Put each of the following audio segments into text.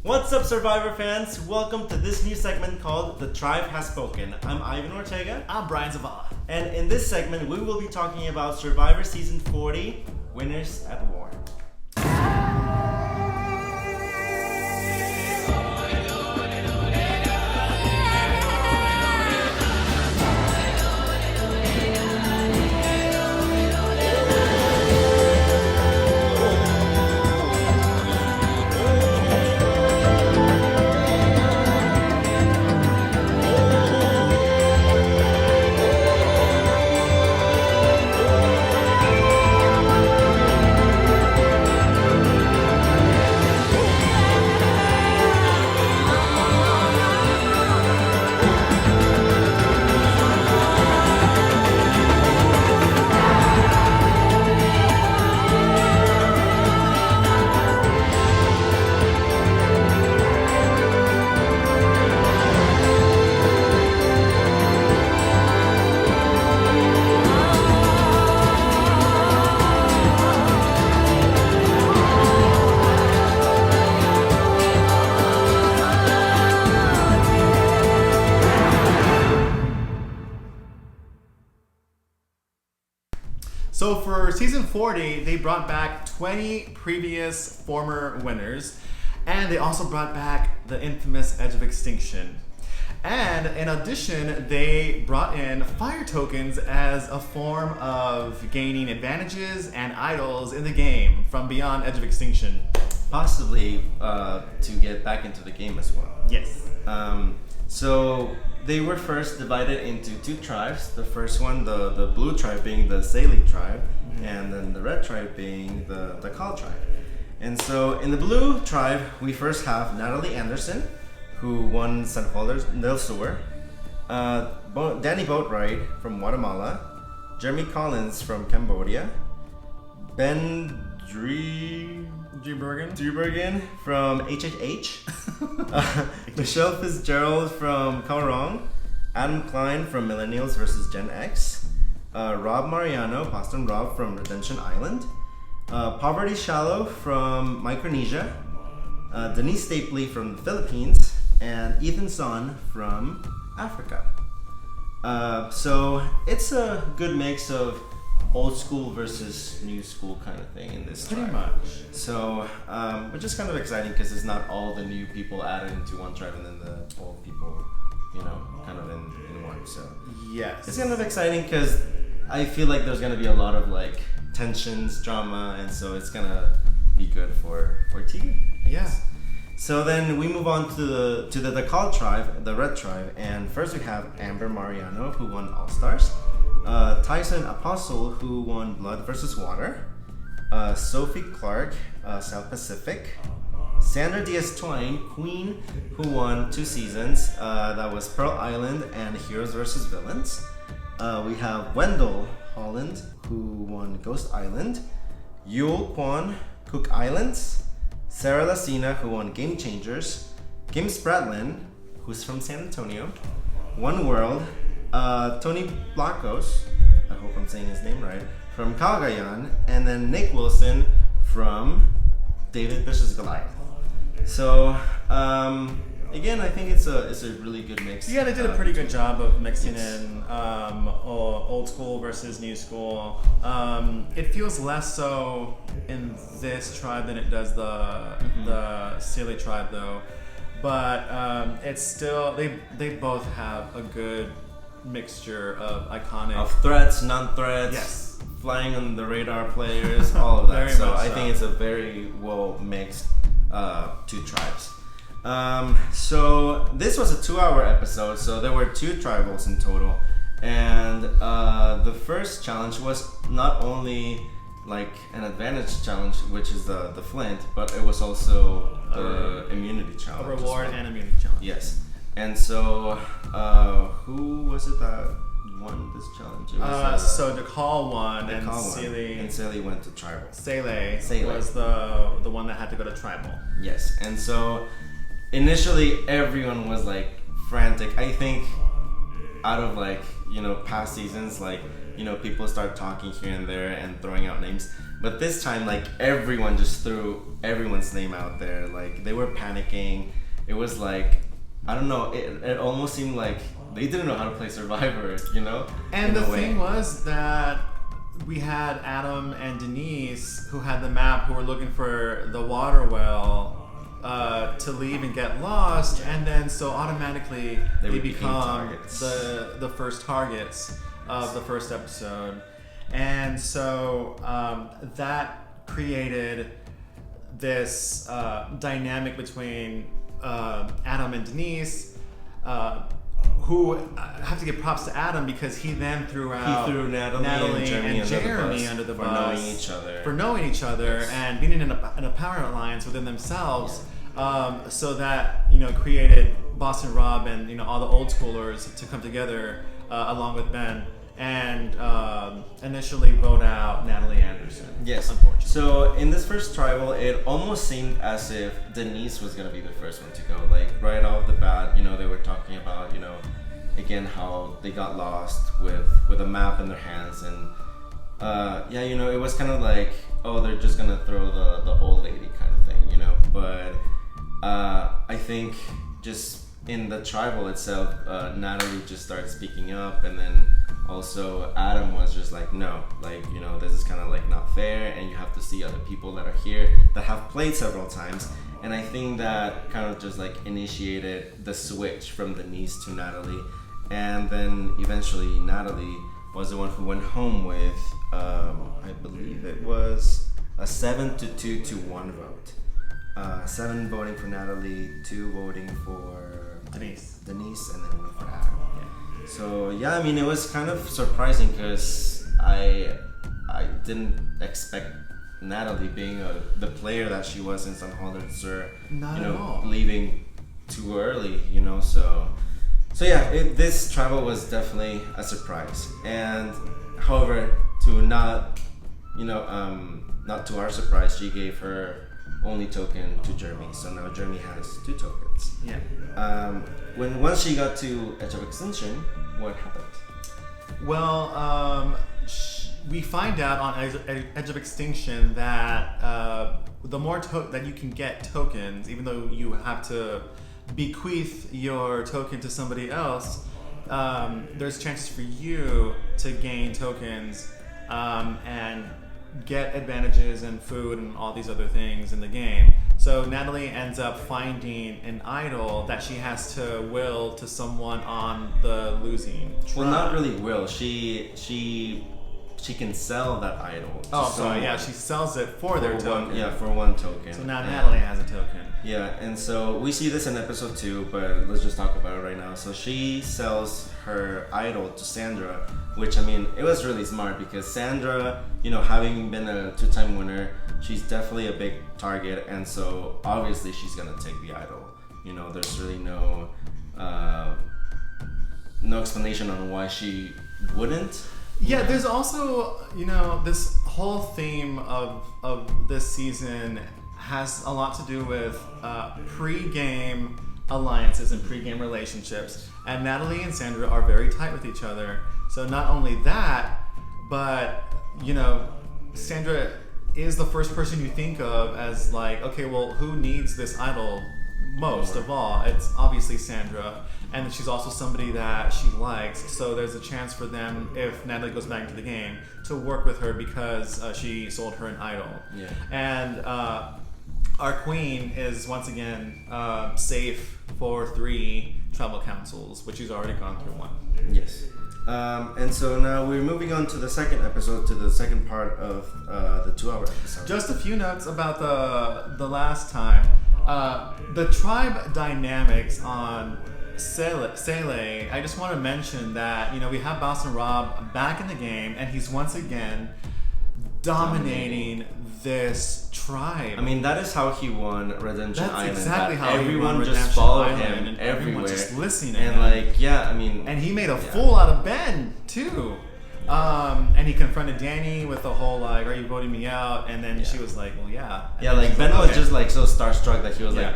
What's up, Survivor fans? Welcome to this new segment called The Tribe Has Spoken. I'm Ivan Ortega. I'm Brian Zavala. And in this segment, we will be talking about Survivor Season 40, Winners at War. So for season 40, they brought back 20 previous former winners, and they also brought back the infamous Edge of Extinction. And in addition, they brought in fire tokens as a form of gaining advantages and idols in the game from beyond Edge of Extinction. Possibly to get back into the game as well. Yes. So they were first divided into two tribes. The first one, the blue tribe being the Reali tribe, and then the red tribe being the Kal tribe. And so in the blue tribe, we first have Natalie Anderson, who won San Carlos del Sur, Danny Boatwright from Guatemala, Jeremy Collins from Cambodia, Ben Driebergen from HHH, Michelle Fitzgerald from Kaorong, Adam Klein from Millennials vs. Gen X, Rob Mariano, Boston Rob from Redemption Island, Poverty Shallow from Micronesia, Denise Stapley from the Philippines, and Ethan Son from Africa. So it's a good mix of old school versus new school kind of thing in this Pretty tribe. much. So, which is kind of exciting because it's not all the new people added into one tribe and then the old people, kind of in one. So Yes. it's kind of exciting because I feel like there's gonna be a lot of like tensions, drama, and so it's gonna be good for TV. I Yeah. guess. So then we move on to the Kal tribe, the red tribe, and first we have Amber Mariano, who won All Stars, Tyson Apostle, who won Blood versus Water, Sophie Clark, South Pacific, Sandra Diaz-Twine, Queen, who won 2 seasons, that was Pearl Island and Heroes vs. Villains. We have Wendell Holland, who won Ghost Island, Yul Kwon, Cook Islands, Sarah Lacina, who won Game Changers, Kim Spratlin, who's from San Antonio, One World, Tony Blacos, I hope I'm saying his name right, from Cagayan, and then Nick Wilson from David Bishop's Goliath. So again, I think it's a really good mix. Yeah, they did a pretty good job of mixing in old school versus new school. It feels less so in this tribe than it does the Reali tribe, though. But it's still they both have a good mixture of iconic of threats, non-threats, Yes. flying on the radar players, all of that. Very So much I so. think it's a very well mixed two tribes. So this was a 2-hour episode, so there were 2 tribals in total, and the first challenge was not only like an advantage challenge, which is the flint, but it was also the immunity challenge. a as reward well. and immunity challenge. Yes, and so who was it that won this challenge? It was, So DeCall won, and Kal won, Sealy and Sealy went to tribal. Sele Sele. was the one that had to go to tribal. Yes, and so initially everyone was like frantic. I think out of like past seasons, like, people start talking here and there and throwing out names. But this time, like, everyone just threw everyone's name out there. Like, they were panicking. It was like, I don't know, it almost seemed like they didn't know how to play Survivor, And the thing was that we had Adam and Denise, who had the map, who were looking for the water well, to leave and get lost, and then so automatically they become the first targets of the first episode. And so that created this dynamic between Adam and Denise, who I have to give props to Adam because he then threw Natalie and Jeremy under the bus for knowing each other and being in a power alliance within themselves. So that created Boston Rob and all the old schoolers to come together along with Ben and initially vote out Natalie Anderson. Yes, unfortunately. So in this first tribal, it almost seemed as if Denise was gonna be the first one to go. Like right off the bat, they were talking about again how they got lost with a map in their hands, and it was kind of like, oh, they're just gonna throw the old lady kind of thing, but I think just in the tribal itself, Natalie just started speaking up, and then also Adam was just like, no, like, this is kind of like not fair, and you have to see other people that are here that have played several times. And I think that kind of just like initiated the switch from Denise to Natalie, and then eventually Natalie was the one who went home with I believe it was a 7-2 to 1 vote. 7 voting for Natalie, 2 voting for Denise, and then 1 for Adam. Yeah. So yeah, I mean, it was kind of surprising because I didn't expect Natalie being the player that she was in St. Holland's, leaving too early, So yeah, this travel was definitely a surprise. And however, not to our surprise, she gave her only token to Jeremy. So now Jeremy has 2 tokens. Yeah. Once she got to Edge of Extinction, what happened? Well, we find out on Edge of Extinction that the more that you can get tokens, even though you have to bequeath your token to somebody else, there's chances for you to gain tokens and get advantages and food and all these other things in the game. So Natalie ends up finding an idol that she has to will to someone on the losing tribe. Well, not really will. She can sell that idol. She sells it for their token. For 1 token. So now Natalie has a token. Yeah, and so we see this in episode 2, but let's just talk about it right now. So she sells her idol to Sandra, which, I mean, it was really smart because Sandra, having been a 2-time winner, she's definitely a big target, and so obviously she's gonna take the idol. There's really no explanation on why she wouldn't. Yeah, there's also, this whole theme of this season has a lot to do with pre-game alliances and pre-game relationships. And Natalie and Sandra are very tight with each other. So not only that, but, Sandra is the first person you think of as like, okay, well, who needs this idol most of all? It's obviously Sandra. And she's also somebody that she likes. So there's a chance for them, if Natalie goes back into the game, to work with her because she sold her an idol. Yeah. And our queen is once again safe for 3 tribal councils, which she's already gone through 1. Yes. And so now we're moving on to the second episode, to the second part of the 2-hour episode. Just a few notes about the last time. The tribe dynamics on Sele, I just want to mention that, we have Boston Rob back in the game, and he's once again dominating this tribe. I mean, that is how he won Redemption Island. That's exactly how everyone he won just Redemption followed Island, him and everywhere, just listening to and him. And he made a fool out of Ben too. And he confronted Danny with the whole like, "Are you voting me out?" And then she was like, "Well, yeah." And Ben was just like so starstruck that he was like,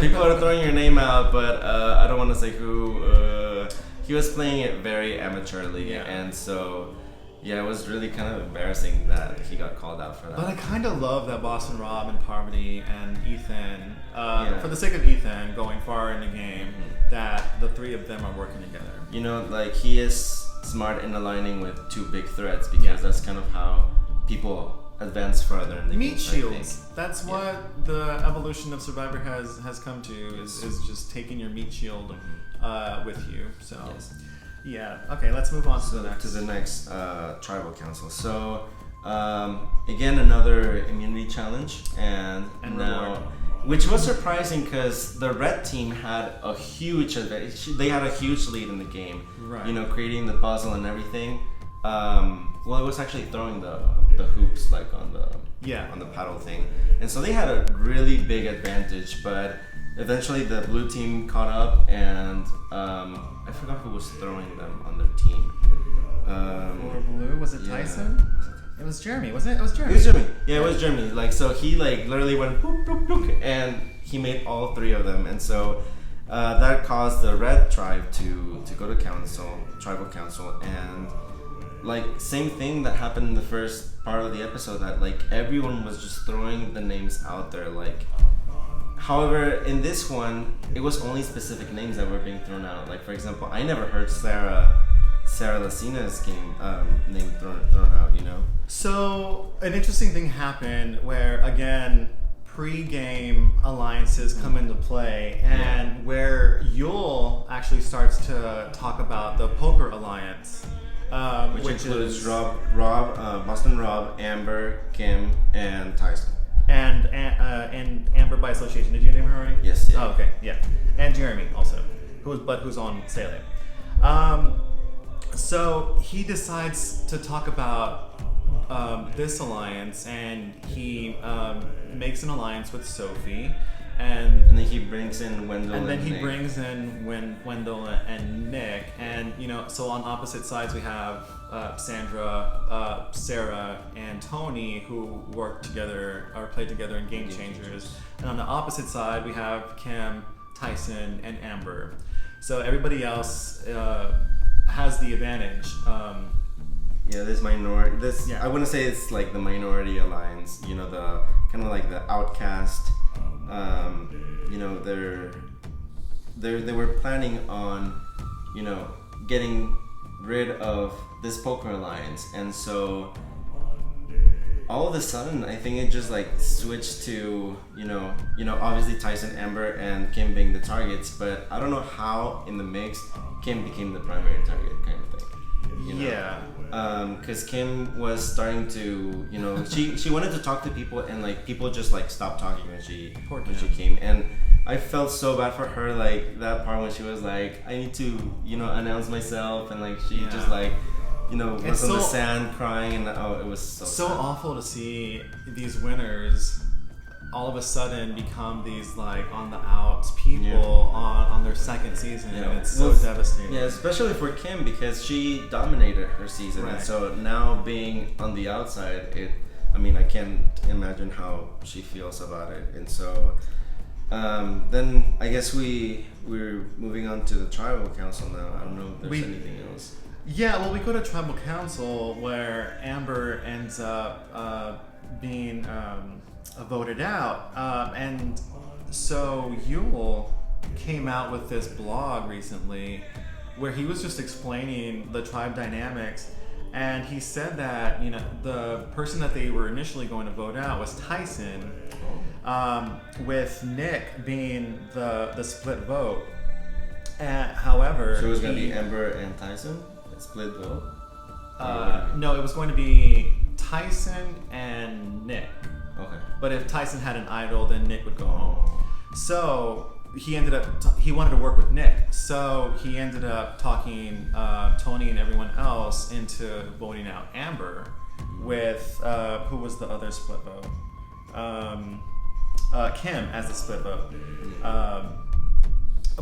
"People are throwing your name out, but I don't want to say who." he was playing it very amateurly, Yeah. and so yeah, it was really kind of embarrassing that he got called out for that. But I kind of love that Boston Rob and Parvati and Ethan, Yeah. for the sake of Ethan going far in the game, that the three of them are working together. You know, like he is smart in aligning with two big threats because Yeah. that's kind of how people advance further in the Meat games, I think. shields. That's Yeah. what the evolution of Survivor has come to, is just taking your meat shield with you. So Yes. yeah. Okay, let's move on to So the next. to the next tribal council. So again, another immunity challenge, and now, reward. which was surprising because the red team had a huge advantage. They had a huge lead in the game. Right. You know, creating the puzzle and everything. Well, it was actually throwing the hoops like on the paddle thing, and so they had a really big advantage. But eventually, the blue team caught up, and I forgot who was throwing them on their team. Or blue? Was it yeah. Tyson? It was Jeremy, wasn't it? It was Jeremy. It was Jeremy. Yeah, it was Jeremy. Like, so he like literally went boop boop boop, and he made all three of them, and so that caused the red tribe to go to tribal council, and like same thing that happened in the first part of the episode, that like everyone was just throwing the names out there. Like, however, in this one, it was only specific names that were being thrown out. Like, for example, I never heard Sarah Lacina's name thrown out. You know. So an interesting thing happened where, again, pre-game alliances come into play, and where Yul actually starts to talk about the poker alliance, Which includes Boston Rob, Amber, Kim, and Tyson. and Amber by association. Did you name her already? Yes, yeah. Oh, okay, yeah, and Jeremy also, who's on Sele. So he decides to talk about this alliance, and he makes an alliance with Sophie, and And then he brings in Wendell. and then he Nick. brings in Wendell and Nick, and so on opposite sides we have Sandra, Sarah, and Tony, who work together or play together in Game Changers, and on the opposite side we have Kim, Tyson, and Amber. So everybody else has the advantage. Yeah, this minority. Yeah. I wouldn't say it's like the minority alliance. You know, the kind of like the outcast. You know, they were planning on, you know, getting rid of this poker alliance, and so all of a sudden, I think it just like switched to you know obviously Tyson, Amber, and Kim being the targets, but I don't know how in the mix Kim became the primary target kind of thing. You know? Yeah. Because Kim was starting to, you know, she wanted to talk to people, and like people just like stopped talking when she came, and I felt so bad for her, like that part when she was like, I need to, you know, announce myself, and like she just like, you know, was on the sand crying, and it was so sad. Awful to see these winners all of a sudden become these like on the outs people on their second season. Yeah. It's so devastating. Yeah, especially for Kim, because she dominated her season, Right. and so now being on the outside, I can't imagine how she feels about it. And so then I guess we're moving on to the tribal council now. I don't know if there's anything else. Yeah, well, we go to tribal council where Amber ends up being voted out, and so Yul came out with this blog recently where he was just explaining the tribe dynamics, and he said that the person that they were initially going to vote out was Tyson, with Nick being the split vote. However, So it was going to be Amber and Tyson? A split vote? no, it was going to be Tyson and Nick. Okay. But if Tyson had an idol, then Nick would go home. So he ended up he wanted to work with Nick. So he ended up talking Tony and everyone else into voting out Amber with who was the other split vote? Kim as the split vote.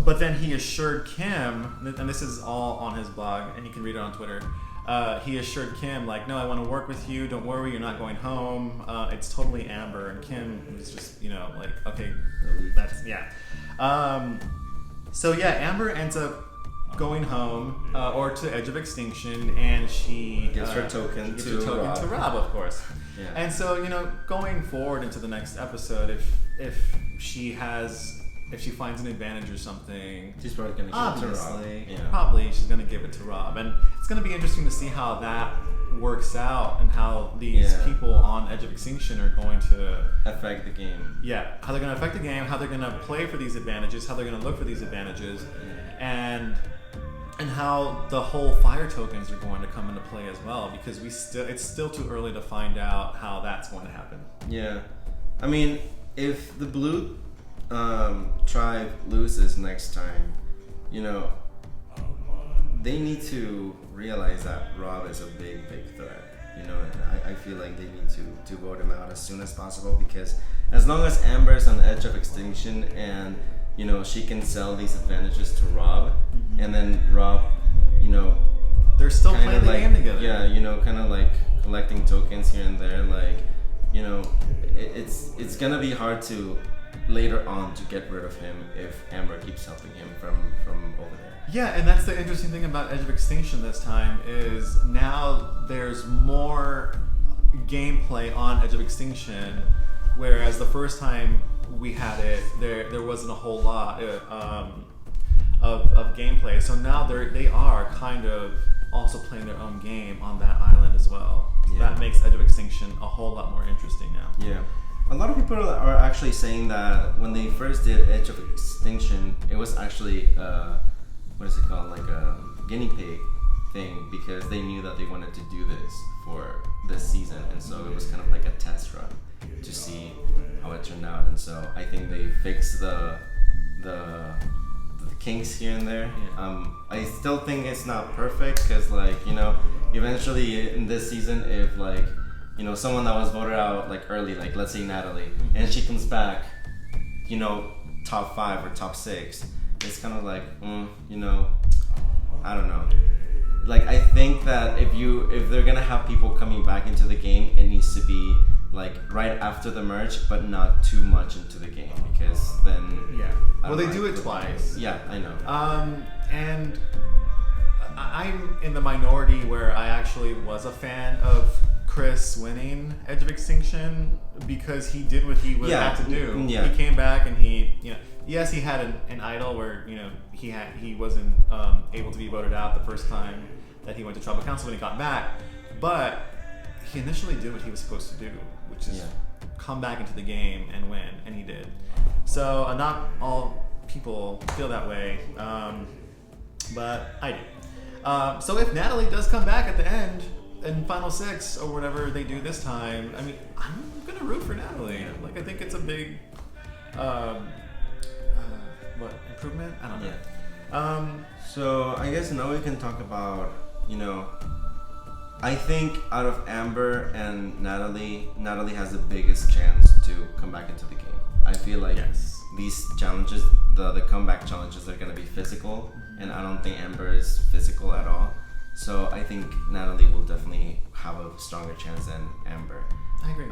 But then he assured Kim, and this is all on his blog, and you can read it on Twitter. He assured Kim, like, no, I want to work with you. Don't worry, you're not going home. It's totally Amber. And Kim was just, like, okay, that's, yeah. So yeah, Amber ends up going home or to Edge of Extinction, and she gives her token gives to her token Rob. to Rob, of course. Yeah. And so, going forward into the next episode, if she finds an advantage or something, She's probably gonna give it to Rob. obviously, Yeah. probably she's gonna give it to Rob, and it's gonna be interesting to see how that works out and how these Yeah. people on Edge of Extinction are going to Affect the game. how they're going to affect the game, how they're going to play for these advantages, how they're going to look for these advantages, and how the whole fire tokens are going to come into play as well, because it's still too early to find out how that's going to happen. Yeah, I mean, if the blue tribe loses next time, they need to realize that Rob is a big threat. And I feel like they need to vote him out as soon as possible, because as long as Amber's on the edge of extinction and she can sell these advantages to Rob, and then Rob, They're still kinda playing the like, game together. Yeah, kind of like collecting tokens here and there, like, it's gonna be hard to later on to get rid of him if Amber keeps helping him from over there. Yeah, and that's the interesting thing about Edge of Extinction this time, is now there's more gameplay on Edge of Extinction, whereas the first time we had it, there wasn't a whole lot of gameplay. So now they are kind of also playing their own game on that island as well. So Yeah. that makes Edge of Extinction a whole lot more interesting now. Yeah. A lot of people are actually saying that when they first did Edge of Extinction, it was actually what is it called, like a guinea pig thing, because they knew that they wanted to do this for this season, and so it was kind of like a test run to see how it turned out. And so I think they fixed the kinks here and there. Yeah. I still think it's not perfect, because eventually in this season, if someone that was voted out early, let's say Natalie, and she comes back, top 5 or top 6, it's kind of I don't know. I think that if they're gonna have people coming back into the game, it needs to be right after the merge, but not too much into the game, because then Well, they do it twice. Yeah, I know. And I'm in the minority where I actually was a fan of Chris winning Edge of Extinction, because he did what he would have to do. Yeah. He came back and yes, he had an idol where he wasn't able to be voted out the first time that he went to tribal council when he got back, but he initially did what he was supposed to do, which is come back into the game and win, and he did. So not all people feel that way, but I do. So if Natalie does come back at the end in Final 6 or whatever they do this time, I mean, I'm gonna root for Natalie. I think it's a big improvement? I don't know. Yeah. So I guess now we can talk about, I think out of Amber and Natalie has the biggest chance to come back into the game. I feel like these challenges, the comeback challenges, are going to be physical, and I don't think Amber is physical at all. So I think Natalie will definitely have a stronger chance than Amber. I agree.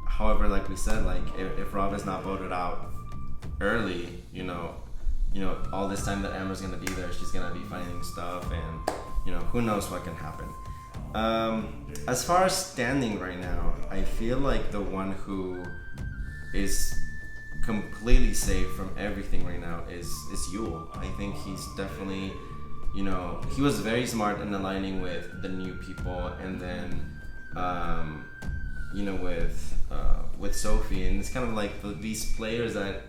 However, like we said, if Rob is not voted out early, all this time that Amber's gonna be there, she's gonna be finding stuff, and who knows what can happen. As far as standing right now, I feel like the one who is completely safe from everything right now is Yule. I think he's definitely, he was very smart in aligning with the new people, and then with Sophie, and it's kind of like these players that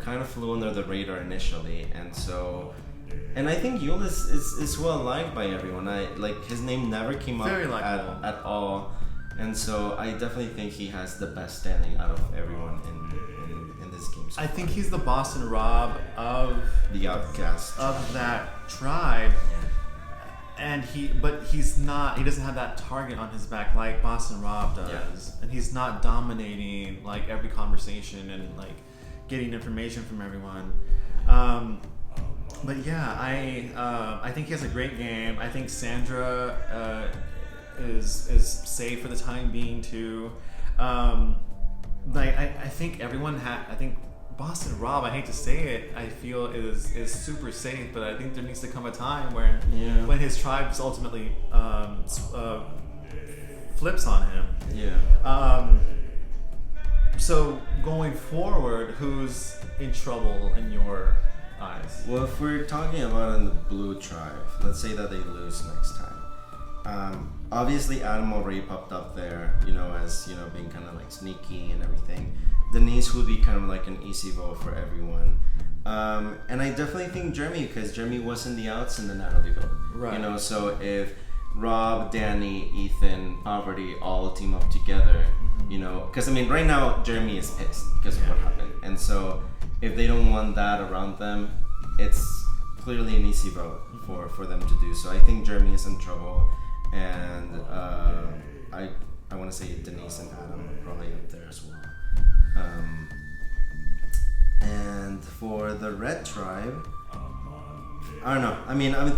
kind of flew under the radar initially, and I think Yule is well liked by everyone. His name never came up at all, and so I definitely think he has the best standing out of everyone in this game. I think he's the Boston Rob of the outcast of that tribe. And he's not. He doesn't have that target on his back like Boston Rob does, and he's not dominating every conversation and getting information from everyone. But yeah, I think he has a great game. I think Sandra is safe for the time being too. I think everyone I think Boston Rob, I hate to say it, I feel is super safe, but I think there needs to come a time when his tribe ultimately flips on him. Yeah. So going forward, who's in trouble in your eyes? Well, if we're talking about in the Blue Tribe, let's say that they lose next time. Obviously, Adam already popped up there, as being kind of like sneaky and everything. Denise would be kind of like an easy vote for everyone. And I definitely think Jeremy, because Jeremy was in the outs in the Natalie vote. Right. So if Rob, Danny, Ethan, Poverty all team up together, because right now Jeremy is pissed because of what happened. And so if they don't want that around them, it's clearly an easy vote for them to do. So I think Jeremy is in trouble. And I want to say Denise and Adam are probably up there as well. And for the Red Tribe, I don't know. I'm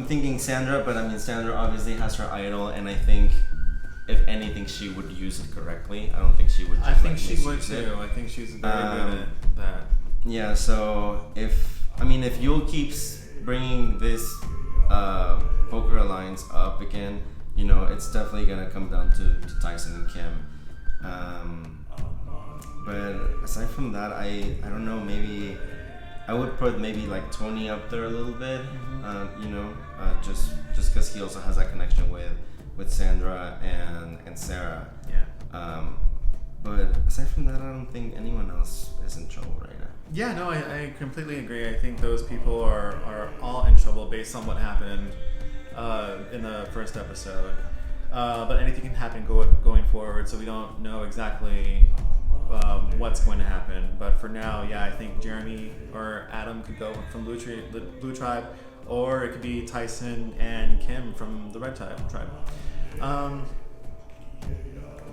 thinking Sandra, but Sandra obviously has her idol, and I think if anything, she would use it correctly. I don't think she would. I think she would too. I think she's very good at that. Yeah. So if Yul keeps bringing this poker alliance up again, it's definitely gonna come down to Tyson and Kim. But aside from that, I don't know. Maybe I would put maybe like Tony up there a little bit. Just because he also has that connection with Sandra and Sarah. Yeah. But aside from that, I don't think anyone else is in trouble right now. Yeah, no, I completely agree. I think those people are all in trouble based on what happened in the first episode. But anything can happen going forward, so we don't know exactly what's going to happen. But for now, yeah, I think Jeremy or Adam could go from the Blue Tribe, or it could be Tyson and Kim from the Red Tribe. So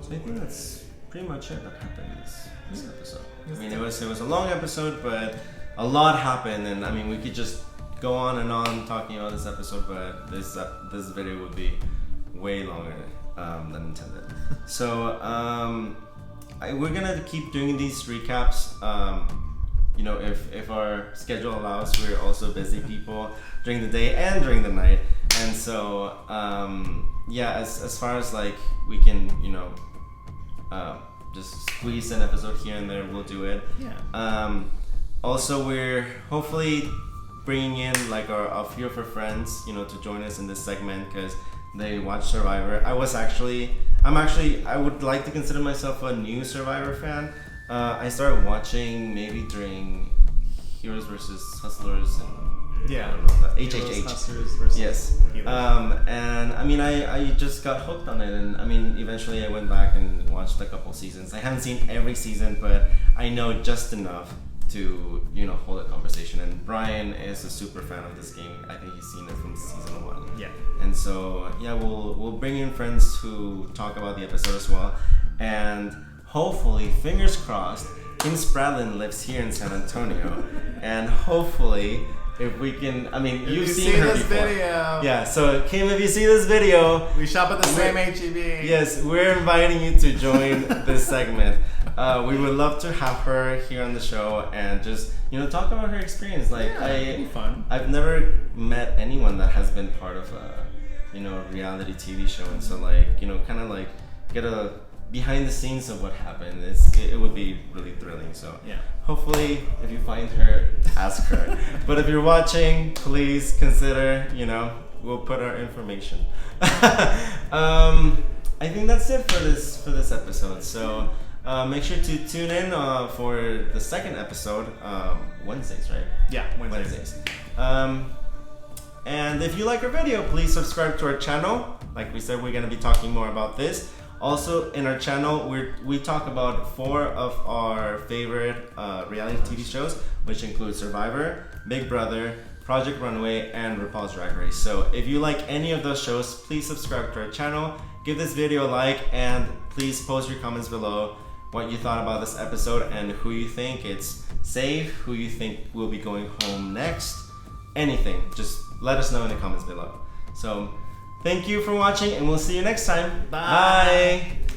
I think that's pretty much it that happened this episode. It was a long episode, but a lot happened, and we could just go on and on talking about this episode, but this video would be way longer than intended. So we're gonna keep doing these recaps. If our schedule allows, we're also busy people during the day and during the night, and so as far as like we can just squeeze an episode here and there, we'll do it. Also, we're hopefully bringing in like a few of our friends to join us in this segment because they watch Survivor. I would like to consider myself a new Survivor fan. I started watching maybe during Heroes versus Hustlers and I don't know, HHH. Hustlers versus Heroes. And I just got hooked on it, and eventually I went back and watched a couple seasons. I haven't seen every season, but I know just enough to hold a conversation. And Brian is a super fan of this game. I think he's seen it from season 1. Yeah. And so we'll bring in friends who talk about the episode as well, and hopefully, fingers crossed, Kim Spradlin lives here in San Antonio, and hopefully, if we can, you've seen her this before. Video. Yeah, so Kim, if you see this video, we shop at the same HEB. Yes, we're inviting you to join this segment. We would love to have her here on the show and just talk about her experience. It'd be fun. I've never met anyone that has been part of a reality TV show, and so kind of get a behind the scenes of what happened. It would be really thrilling. So hopefully, if you find her, ask her. But if you're watching, please consider. We'll put our information. I think that's it for this episode. So make sure to tune in for the second episode Wednesdays, right? Yeah, Wednesdays. And if you like our video, please subscribe to our channel. Like we said, we're going to be talking more about this. Also, in our channel, we talk about 4 of our favorite reality TV shows, which include Survivor, Big Brother, Project Runway, and RuPaul's Drag Race. So if you like any of those shows, please subscribe to our channel, give this video a like, and please post your comments below what you thought about this episode and who you think it's safe, who you think will be going home next, anything. Just let us know in the comments below. So thank you for watching, and we'll see you next time. Bye. Bye.